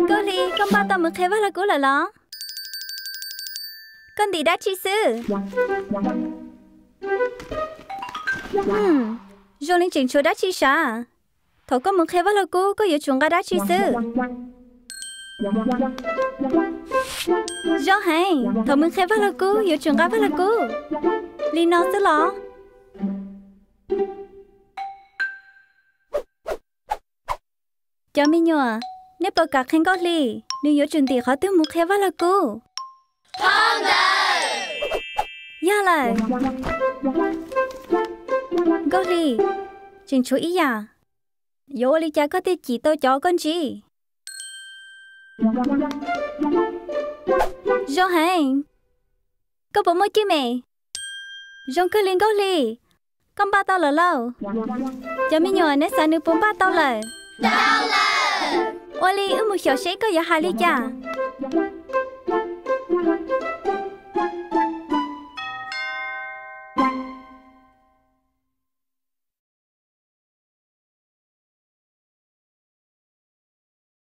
Cô Ly, con ba tao muốn khai vác là cú là lo. Con đi đã chi sư. Rồi lên chỉnh chỗ đã chi sao? Thổ con muốn khai vác là cú, có yếu chúng ta đã chi sư. Rồi hay, thổ muốn khai vác là cú, yếu chúng ta vác là cú. Ly nó sẽ lo. Cho mình nhớ, nếu bà cả khen gót Ly, nếu yếu chúng thì khó tư muốn khai vác là cú. Không được. Dạ lại. Gót Ly, chỉnh chú ý à? Yếu Ly cha có thể chỉ tôi cho con gì? Rồi hay. Có bộ môi kia mẹ. Rồi cứ lên gót Ly. Con ba tao là lâu. Cho mình nhớ nếu xa nữ bốn ba tao là. Tao là. Ôi Ly, một hiểu sẽ có yếu hai Ly cha.